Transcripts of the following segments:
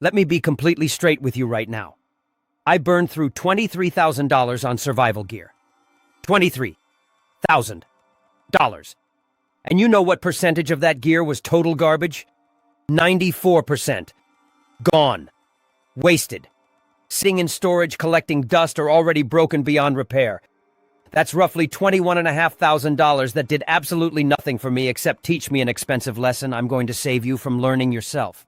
Let me be completely straight with you right now. I burned through $23,000 on survival gear. $23,000. And you know what percentage of that gear was total garbage? 94%. Gone. Wasted. Sitting in storage collecting dust or already broken beyond repair. That's roughly $21,500 that did absolutely nothing for me except teach me an expensive lesson I'm going to save you from learning yourself.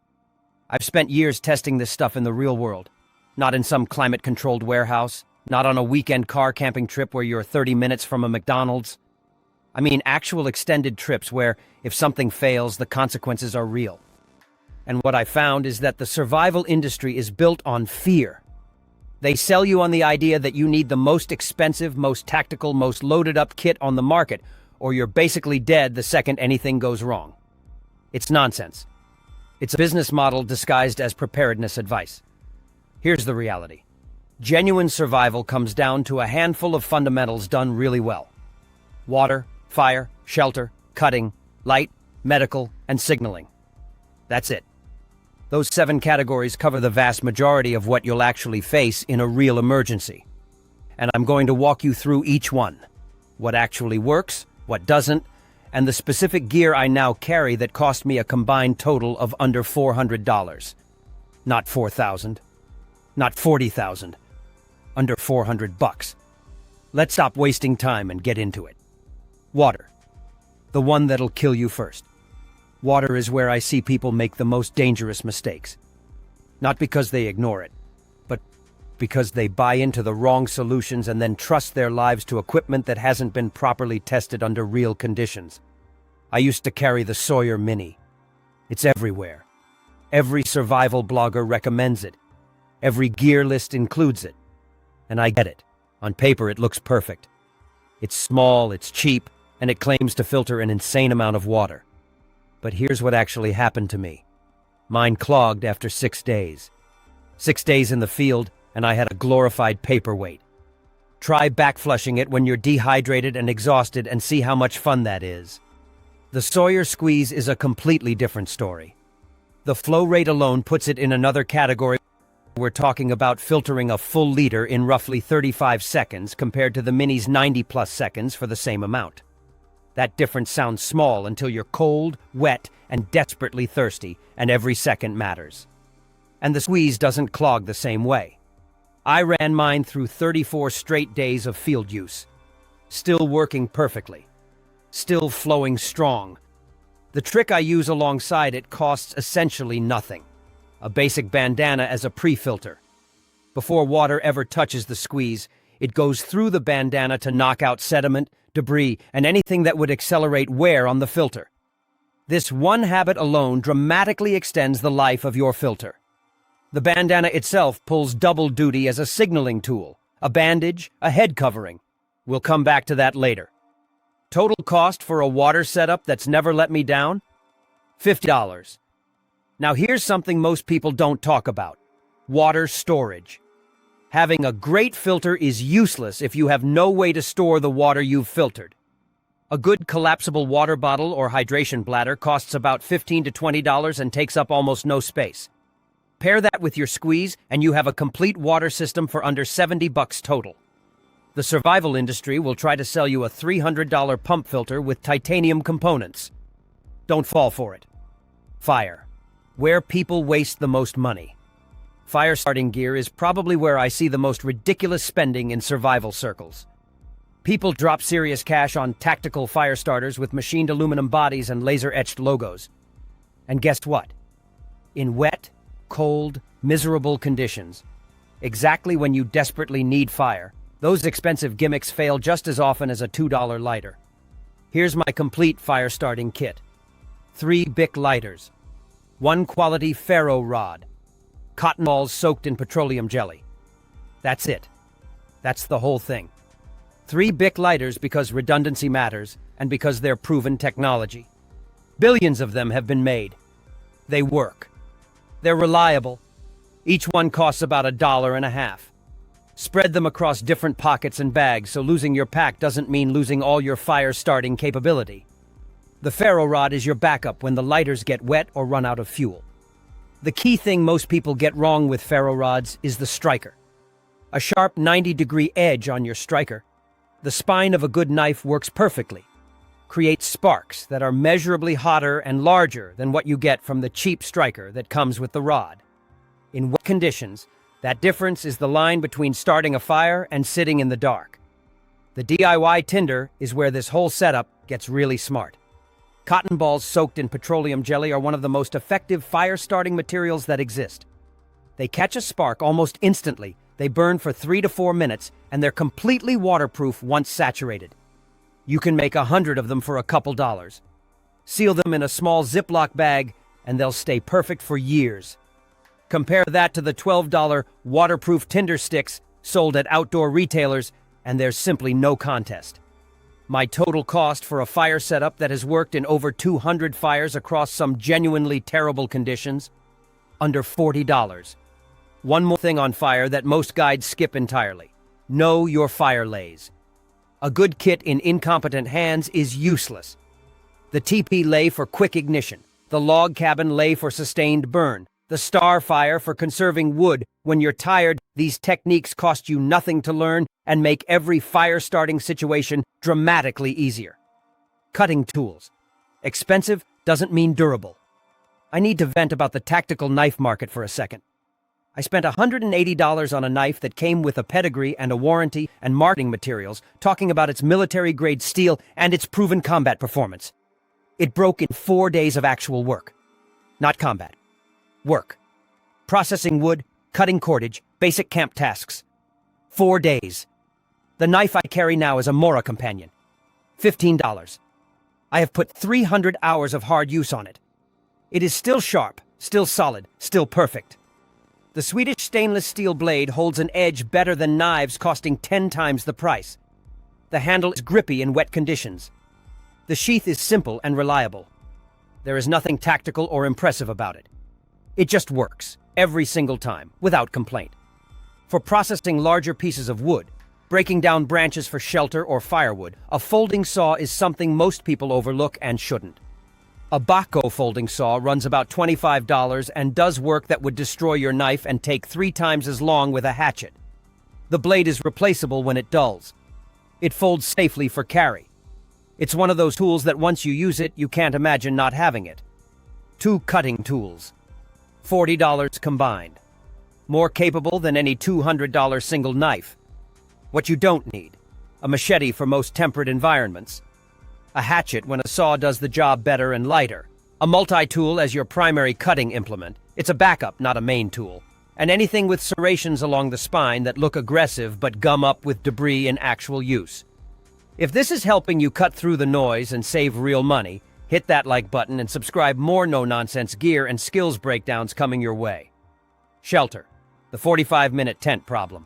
I've spent years testing this stuff in the real world. Not in some climate-controlled warehouse. Not on a weekend car camping trip where you're 30 minutes from a McDonald's. I mean actual extended trips where, if something fails, the consequences are real. And what I found is that the survival industry is built on fear. They sell you on the idea that you need the most expensive, most tactical, most loaded-up kit on the market, or you're basically dead the second anything goes wrong. It's nonsense. It's a business model disguised as preparedness advice. Here's the reality. Genuine survival comes down to a handful of fundamentals done really well. Water, fire, shelter, cutting, light, medical, and signaling. That's it. Those 7 categories cover the vast majority of what you'll actually face in a real emergency. And I'm going to walk you through each one. What actually works, what doesn't, and the specific gear I now carry that cost me a combined total of under $400. Not $4,000. Not $40,000. Under $400. Let's stop wasting time and get into it. Water. The one that'll kill you first. Water is where I see people make the most dangerous mistakes. Not because they ignore it, but because they buy into the wrong solutions and then trust their lives to equipment that hasn't been properly tested under real conditions. I used to carry the Sawyer Mini. It's everywhere. Every survival blogger recommends it. Every gear list includes it. And I get it. On paper, it looks perfect. It's small, it's cheap, and it claims to filter an insane amount of water. But here's what actually happened to me. Mine clogged after 6 days. 6 days in the field, and I had a glorified paperweight. Try backflushing it when you're dehydrated and exhausted and see how much fun that is. The Sawyer squeeze is a completely different story. The flow rate alone puts it in another category. We're talking about filtering a full liter in roughly 35 seconds compared to the Mini's 90-plus seconds for the same amount. That difference sounds small until you're cold, wet, and desperately thirsty, and every second matters. And the squeeze doesn't clog the same way. I ran mine through 34 straight days of field use. Still working perfectly. Still flowing strong. The trick I use alongside it costs essentially nothing. A basic bandana as a pre-filter. Before water ever touches the squeeze, it goes through the bandana to knock out sediment, debris, and anything that would accelerate wear on the filter. This one habit alone dramatically extends the life of your filter. The bandana itself pulls double duty as a signaling tool, a bandage, a head covering. We'll come back to that later. Total cost for a water setup that's never let me down? $50. Now here's something most people don't talk about. Water storage. Having a great filter is useless if you have no way to store the water you've filtered. A good collapsible water bottle or hydration bladder costs about $15 to $20 and takes up almost no space. Pair that with your squeeze and you have a complete water system for under $70 total. The survival industry will try to sell you a $300 pump filter with titanium components. Don't fall for it. Fire. Where people waste the most money. Fire starting gear is probably where I see the most ridiculous spending in survival circles. People drop serious cash on tactical fire starters with machined aluminum bodies and laser-etched logos. And guess what? In wet, cold, miserable conditions, exactly when you desperately need fire, those expensive gimmicks fail just as often as a $2 lighter. Here's my complete fire starting kit. 3 Bic lighters. 1 quality ferro rod. Cotton balls soaked in petroleum jelly. That's it. That's the whole thing. 3 Bic lighters because redundancy matters and because they're proven technology. Billions of them have been made. They work. They're reliable. Each one costs about $1.50. Spread them across different pockets and bags so losing your pack doesn't mean losing all your fire starting capability. The ferro rod is your backup when the lighters get wet or run out of fuel. The key thing most people get wrong with ferro rods is the striker. A sharp 90-degree edge on your striker. The spine of a good knife works perfectly. Creates sparks that are measurably hotter and larger than what you get from the cheap striker that comes with the rod. In wet conditions, that difference is the line between starting a fire and sitting in the dark. The DIY tinder is where this whole setup gets really smart. Cotton balls soaked in petroleum jelly are one of the most effective fire-starting materials that exist. They catch a spark almost instantly, they burn for 3 to 4 minutes, and they're completely waterproof once saturated. You can make 100 of them for a couple dollars. Seal them in a small Ziploc bag, and they'll stay perfect for years. Compare that to the $12 waterproof tinder sticks sold at outdoor retailers, and there's simply no contest. My total cost for a fire setup that has worked in over 200 fires across some genuinely terrible conditions? Under $40. One more thing on fire that most guides skip entirely. Know your fire lays. A good kit in incompetent hands is useless. The TP lay for quick ignition, the log cabin lay for sustained burn, the star fire for conserving wood. When you're tired, these techniques cost you nothing to learn and make every fire-starting situation dramatically easier. Cutting tools. Expensive doesn't mean durable. I need to vent about the tactical knife market for a second. I spent $180 on a knife that came with a pedigree and a warranty and marketing materials, talking about its military-grade steel and its proven combat performance. It broke in 4 days of actual work. Not combat. Work. Processing wood, cutting cordage, basic camp tasks. 4 days. The knife I carry now is a Morakniv Companion. $15. I have put 300 hours of hard use on it. It is still sharp, still solid, still perfect. The Swedish stainless steel blade holds an edge better than knives costing 10 times the price. The handle is grippy in wet conditions. The sheath is simple and reliable. There is nothing tactical or impressive about it. It just works, every single time, without complaint. For processing larger pieces of wood, breaking down branches for shelter or firewood, a folding saw is something most people overlook and shouldn't. A Baco folding saw runs about $25 and does work that would destroy your knife and take 3 times as long with a hatchet. The blade is replaceable when it dulls. It folds safely for carry. It's one of those tools that once you use it, you can't imagine not having it. 2 cutting tools. $40 combined. More capable than any $200 single knife. What you don't need: a machete for most temperate environments. A hatchet when a saw does the job better and lighter. A multi-tool as your primary cutting implement. It's a backup, not a main tool. And anything with serrations along the spine that look aggressive but gum up with debris in actual use. If this is helping you cut through the noise and save real money, hit that like button and subscribe. More no-nonsense gear and skills breakdowns coming your way. Shelter. The 45-minute tent problem.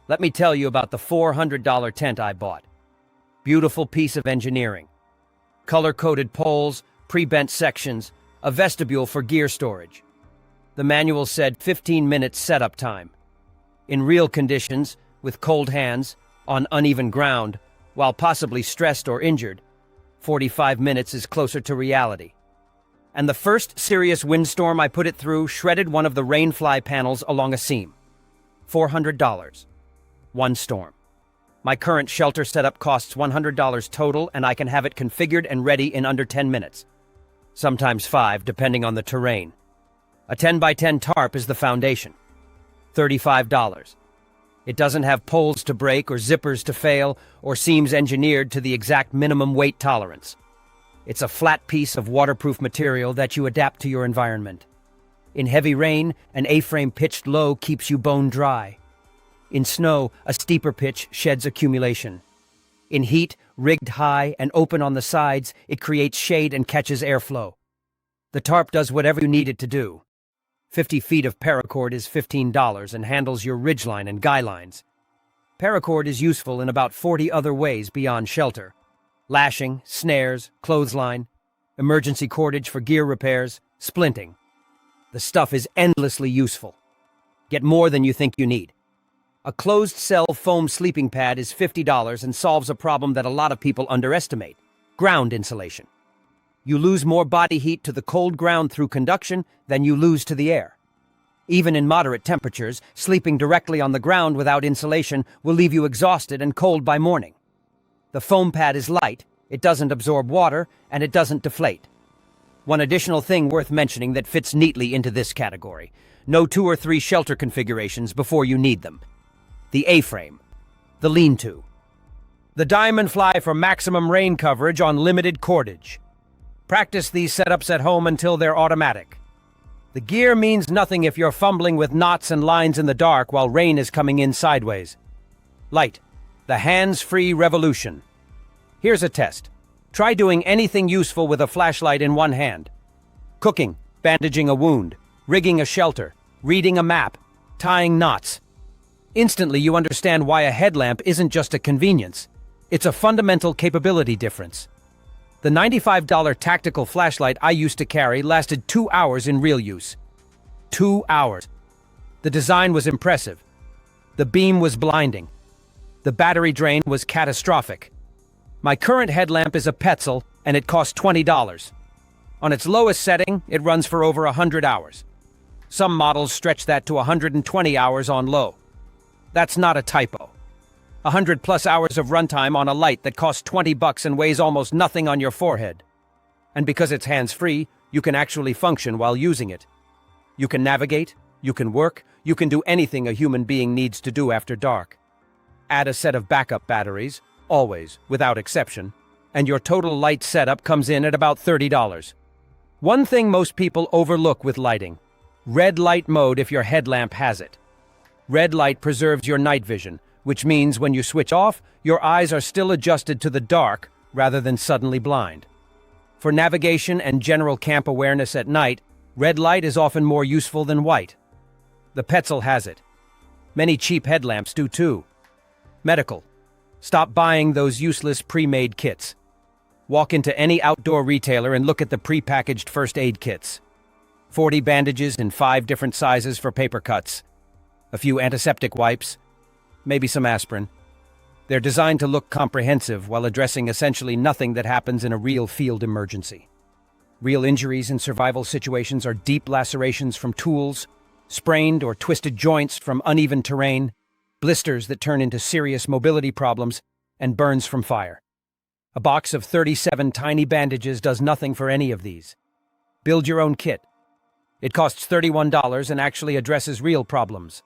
Let me tell you about the $400 tent I bought. Beautiful piece of engineering. Color-coded poles, pre-bent sections, a vestibule for gear storage. The manual said 15 minutes setup time. In real conditions, with cold hands, on uneven ground, while possibly stressed or injured, 45 minutes is closer to reality. And the first serious windstorm I put it through shredded one of the rainfly panels along a seam. $400. One storm. My current shelter setup costs $100 total, and I can have it configured and ready in under 10 minutes. Sometimes 5, depending on the terrain. A 10x10 tarp is the foundation. $35. It doesn't have poles to break or zippers to fail or seams engineered to the exact minimum weight tolerance. It's a flat piece of waterproof material that you adapt to your environment. In heavy rain, an A-frame pitched low keeps you bone dry. In snow, a steeper pitch sheds accumulation. In heat, rigged high and open on the sides, it creates shade and catches airflow. The tarp does whatever you need it to do. 50 feet of paracord is $15 and handles your ridgeline and guy lines. Paracord is useful in about 40 other ways beyond shelter. Lashing, snares, clothesline, emergency cordage for gear repairs, splinting. The stuff is endlessly useful. Get more than you think you need. A closed-cell foam sleeping pad is $50 and solves a problem that a lot of people underestimate: ground insulation. You lose more body heat to the cold ground through conduction than you lose to the air. Even in moderate temperatures, sleeping directly on the ground without insulation will leave you exhausted and cold by morning. The foam pad is light, it doesn't absorb water, and it doesn't deflate. One additional thing worth mentioning that fits neatly into this category: no 2 or 3 shelter configurations before you need them. The A-frame, the lean-to. The diamond fly for maximum rain coverage on limited cordage. Practice these setups at home until they're automatic. The gear means nothing if you're fumbling with knots and lines in the dark while rain is coming in sideways. Light, the hands-free revolution. Here's a test. Try doing anything useful with a flashlight in one hand. Cooking, bandaging a wound, rigging a shelter, reading a map, tying knots. Instantly you understand why a headlamp isn't just a convenience. It's a fundamental capability difference. The $95 tactical flashlight I used to carry lasted 2 hours in real use. 2 hours. The design was impressive. The beam was blinding. The battery drain was catastrophic. My current headlamp is a Petzl, and it costs $20. On its lowest setting, it runs for over 100 hours. Some models stretch that to 120 hours on low. That's not a typo. 100+ hours of runtime on a light that costs $20 and weighs almost nothing on your forehead. And because it's hands-free, you can actually function while using it. You can navigate, you can work, you can do anything a human being needs to do after dark. Add a set of backup batteries, always, without exception, and your total light setup comes in at about $30. One thing most people overlook with lighting: red light mode if your headlamp has it. Red light preserves your night vision, which means when you switch off, your eyes are still adjusted to the dark rather than suddenly blind. For navigation and general camp awareness at night, red light is often more useful than white. The Petzl has it. Many cheap headlamps do too. Medical. Stop buying those useless pre-made kits. Walk into any outdoor retailer and look at the pre-packaged first aid kits. 40 bandages in 5 different sizes for paper cuts. A few antiseptic wipes. Maybe some aspirin. They're designed to look comprehensive while addressing essentially nothing that happens in a real field emergency. Real injuries in survival situations are deep lacerations from tools, sprained or twisted joints from uneven terrain, blisters that turn into serious mobility problems, and burns from fire. A box of 37 tiny bandages does nothing for any of these. Build your own kit. It costs $31 and actually addresses real problems.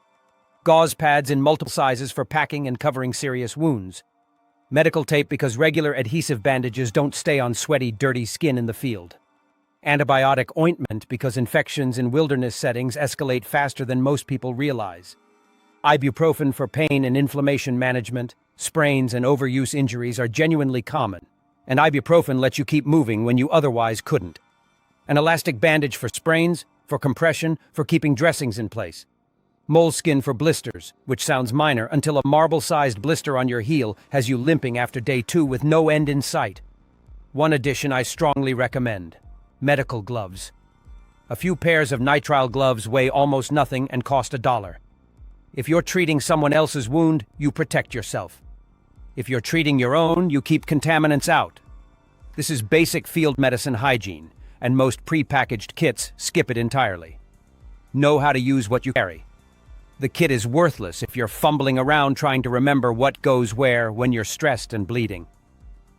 Gauze pads in multiple sizes for packing and covering serious wounds. Medical tape because regular adhesive bandages don't stay on sweaty, dirty skin in the field. Antibiotic ointment because infections in wilderness settings escalate faster than most people realize. Ibuprofen for pain and inflammation management. Sprains and overuse injuries are genuinely common, and ibuprofen lets you keep moving when you otherwise couldn't. An elastic bandage for sprains, for compression, for keeping dressings in place. Moleskin for blisters, which sounds minor until a marble-sized blister on your heel has you limping after day 2 with no end in sight. One addition I strongly recommend: medical gloves. A few pairs of nitrile gloves weigh almost nothing and cost $1. If you're treating someone else's wound, you protect yourself. If you're treating your own, you keep contaminants out. This is basic field medicine hygiene, and most pre-packaged kits skip it entirely. Know how to use what you carry. The kit is worthless if you're fumbling around trying to remember what goes where when you're stressed and bleeding.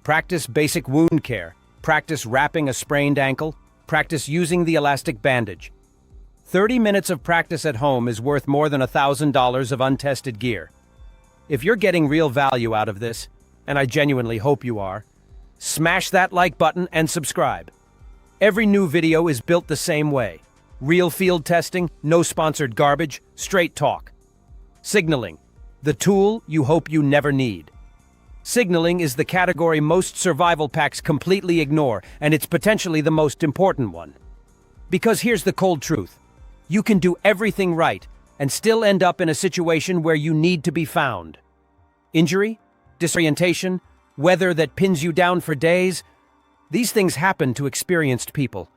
Practice basic wound care. Practice wrapping a sprained ankle. Practice using the elastic bandage. 30 minutes of practice at home is worth more than $1,000 of untested gear. If you're getting real value out of this, and I genuinely hope you are, smash that like button and subscribe. Every new video is built the same way. Real field testing, no sponsored garbage, straight talk. Signaling, the tool you hope you never need. Signaling is the category most survival packs completely ignore, and it's potentially the most important one. Because here's the cold truth. You can do everything right and still end up in a situation where you need to be found. Injury, disorientation, weather that pins you down for days. These things happen to experienced people.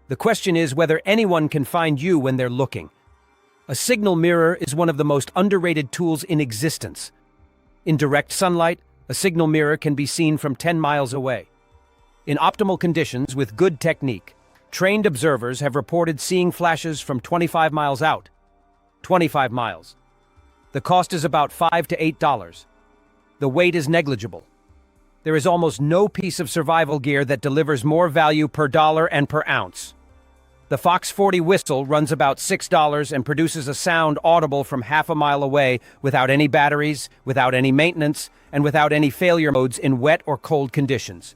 The question is whether anyone can find you when they're looking. A signal mirror is one of the most underrated tools in existence. In direct sunlight, a signal mirror can be seen from 10 miles away. In optimal conditions with good technique, trained observers have reported seeing flashes from 25 miles out. 25 miles. The cost is about $5 to $8. The weight is negligible. There is almost no piece of survival gear that delivers more value per dollar and per ounce. The Fox 40 whistle runs about $6 and produces a sound audible from half a mile away without any batteries, without any maintenance, and without any failure modes in wet or cold conditions.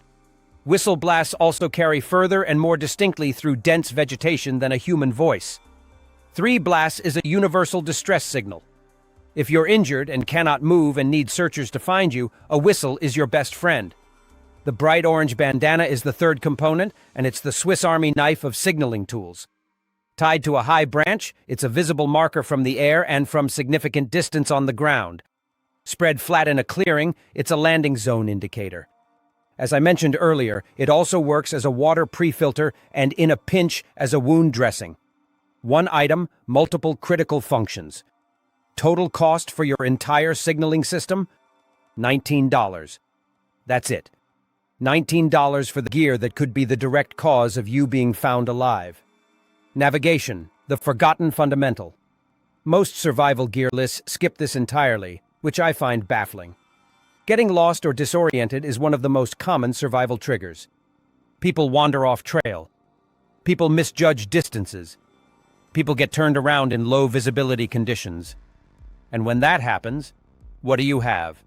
Whistle blasts also carry further and more distinctly through dense vegetation than a human voice. 3 blasts is a universal distress signal. If you're injured and cannot move and need searchers to find you, a whistle is your best friend. The bright orange bandana is the third component, and it's the Swiss Army knife of signaling tools. Tied to a high branch, it's a visible marker from the air and from significant distance on the ground. Spread flat in a clearing, it's a landing zone indicator. As I mentioned earlier, it also works as a water pre-filter and in a pinch as a wound dressing. One item, multiple critical functions. Total cost for your entire signaling system? $19. That's it. $19 for the gear that could be the direct cause of you being found alive. Navigation, the forgotten fundamental. Most survival gear lists skip this entirely, which I find baffling. Getting lost or disoriented is one of the most common survival triggers. People wander off trail. People misjudge distances. People get turned around in low visibility conditions. And when that happens, what do you have?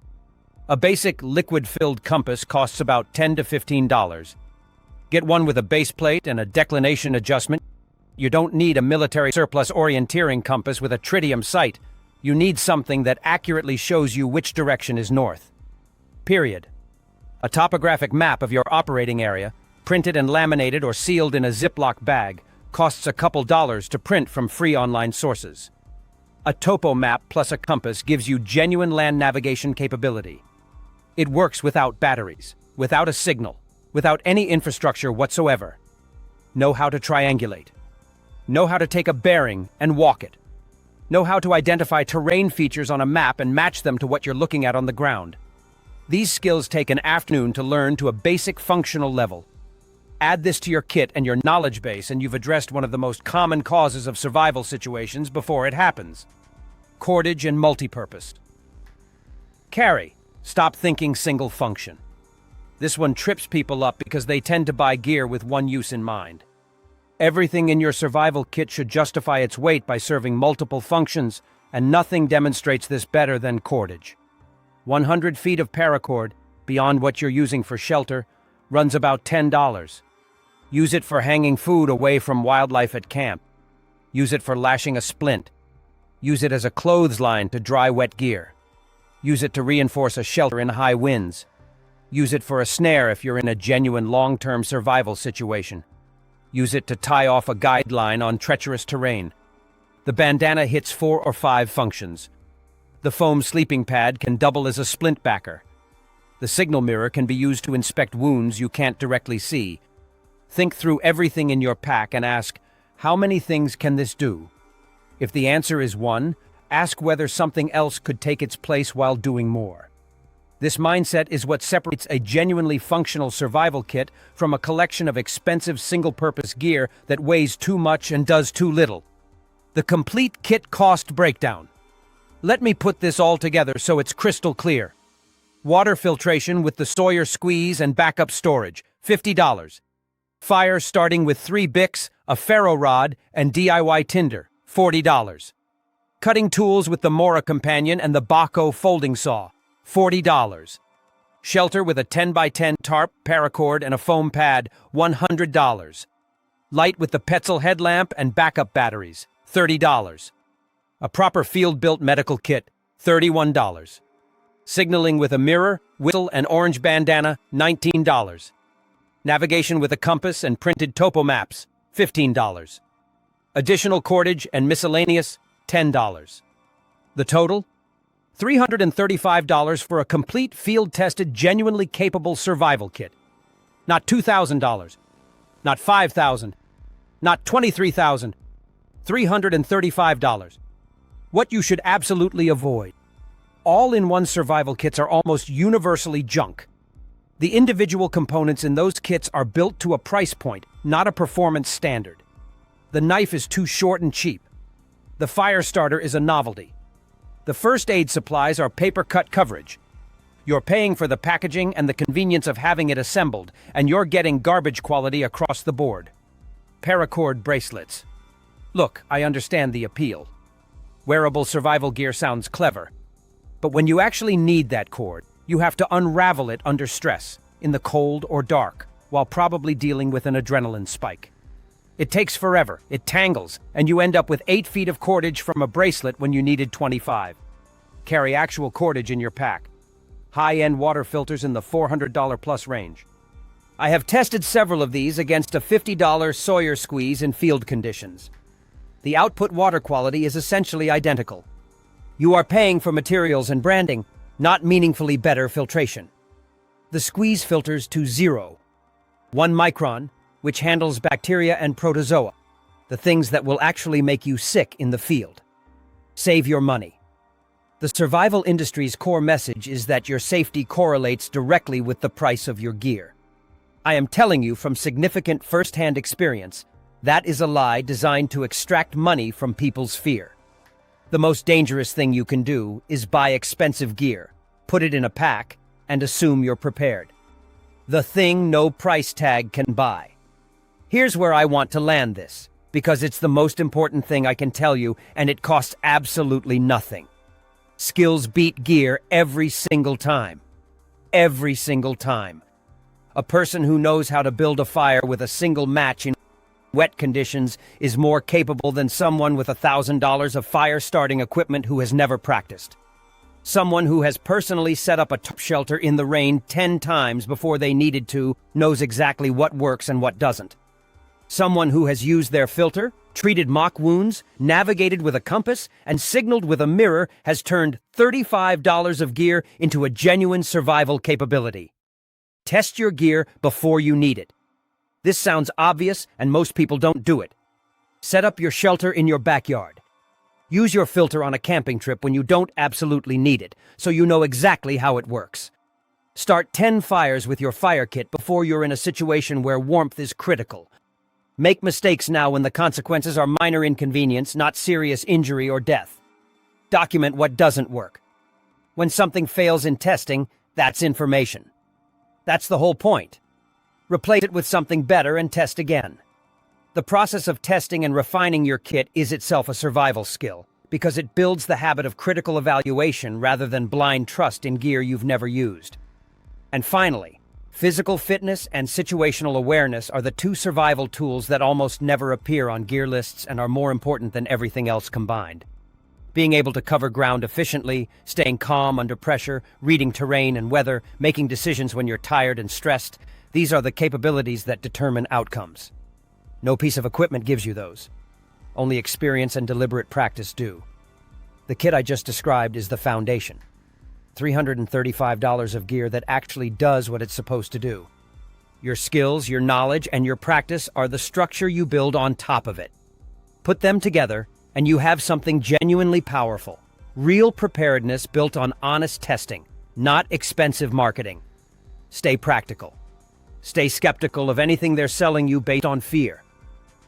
A basic liquid-filled compass costs about $10 to $15. Get one with a base plate and a declination adjustment. You don't need a military surplus orienteering compass with a tritium sight. You need something that accurately shows you which direction is north. Period. A topographic map of your operating area, printed and laminated or sealed in a Ziploc bag, costs a couple dollars to print from free online sources. A topo map plus a compass gives you genuine land navigation capability. It works without batteries, without a signal, without any infrastructure whatsoever. Know how to triangulate. Know how to take a bearing and walk it. Know how to identify terrain features on a map and match them to what you're looking at on the ground. These skills take an afternoon to learn to a basic functional level. Add this to your kit and your knowledge base and you've addressed one of the most common causes of survival situations before it happens. Cordage and multipurpose. Carry. Stop thinking single function. This one trips people up because they tend to buy gear with one use in mind. Everything in your survival kit should justify its weight by serving multiple functions, and nothing demonstrates this better than cordage. 100 feet of paracord, beyond what you're using for shelter, runs about $10. Use it for hanging food away from wildlife at camp. Use it for lashing a splint. Use it as a clothesline to dry wet gear. Use it to reinforce a shelter in high winds. Use it for a snare if you're in a genuine long-term survival situation. Use it to tie off a guideline on treacherous terrain. The bandana hits 4 or 5 functions. The foam sleeping pad can double as a splint backer. The signal mirror can be used to inspect wounds you can't directly see. Think through everything in your pack and ask, how many things can this do? If the answer is 1, ask whether something else could take its place while doing more. This mindset is what separates a genuinely functional survival kit from a collection of expensive single-purpose gear that weighs too much and does too little. The complete kit cost breakdown. Let me put this all together so it's crystal clear. Water filtration with the Sawyer squeeze and backup storage, $50. Fire starting with 3 Bics, a ferro rod, and DIY tinder, $40. Cutting tools with the Morakniv Companion and the Baco folding saw, $40. Shelter with a 10x10 tarp, paracord, and a foam pad, $100. Light with the Petzl headlamp and backup batteries, $30. A proper field-built medical kit, $31. Signaling with a mirror, whistle, and orange bandana, $19. Navigation with a compass and printed topo maps, $15. Additional cordage and miscellaneous, $10. The total? $335 for a complete field-tested, genuinely capable survival kit. Not $2,000, not $5,000, not $23,000, $335. What you should absolutely avoid. All-in-one survival kits are almost universally junk. The individual components in those kits are built to a price point, not a performance standard. The knife is too short and cheap. The fire starter is a novelty. The first aid supplies are paper-cut coverage. You're paying for the packaging and the convenience of having it assembled, and you're getting garbage quality across the board. Paracord bracelets. Look, I understand the appeal. Wearable survival gear sounds clever. But when you actually need that cord, you have to unravel it under stress, in the cold or dark, while probably dealing with an adrenaline spike. It takes forever, it tangles, and you end up with 8 feet of cordage from a bracelet when you needed 25. Carry actual cordage in your pack. High-end water filters in the $400 plus range. I have tested several of these against a $50 Sawyer squeeze in field conditions. The output water quality is essentially identical. You are paying for materials and branding, not meaningfully better filtration. The squeeze filters to 0. 1 micron, which handles bacteria and protozoa, the things that will actually make you sick in the field. Save your money. The survival industry's core message is that your safety correlates directly with the price of your gear. I am telling you from significant first-hand experience, that is a lie designed to extract money from people's fear. The most dangerous thing you can do is buy expensive gear, put it in a pack, and assume you're prepared. The thing no price tag can buy. Here's where I want to land this, because it's the most important thing I can tell you, and it costs absolutely nothing. Skills beat gear every single time. Every single time. A person who knows how to build a fire with a single match in wet conditions is more capable than someone with $1,000 of fire-starting equipment who has never practiced. Someone who has personally set up a top shelter in the rain 10 times before they needed to knows exactly what works and what doesn't. Someone who has used their filter, treated mock wounds, navigated with a compass, and signaled with a mirror has turned $35 of gear into a genuine survival capability. Test your gear before you need it. This sounds obvious, and most people don't do it. Set up your shelter in your backyard. Use your filter on a camping trip when you don't absolutely need it, so you know exactly how it works. Start 10 fires with your fire kit before you're in a situation where warmth is critical. Make mistakes now when the consequences are minor inconvenience, not serious injury or death. Document what doesn't work. When something fails in testing, that's information. That's the whole point. Replace it with something better and test again. The process of testing and refining your kit is itself a survival skill, because it builds the habit of critical evaluation rather than blind trust in gear you've never used. And finally, physical fitness and situational awareness are the 2 survival tools that almost never appear on gear lists and are more important than everything else combined. Being able to cover ground efficiently, staying calm under pressure, reading terrain and weather, making decisions when you're tired and stressed, these are the capabilities that determine outcomes. No piece of equipment gives you those. Only experience and deliberate practice do. The kit I just described is the foundation. $335 of gear that actually does what it's supposed to do. Your skills, your knowledge, and your practice are the structure you build on top of it. Put them together, and you have something genuinely powerful. Real preparedness built on honest testing, not expensive marketing. Stay practical. Stay skeptical of anything they're selling you based on fear.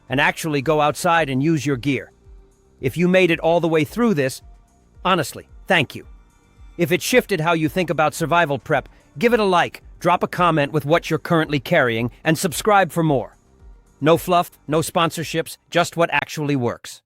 And actually go outside and use your gear. If you made it all the way through this, honestly, thank you. If it shifted how you think about survival prep, give it a like, drop a comment with what you're currently carrying, and subscribe for more. No fluff, no sponsorships, just what actually works.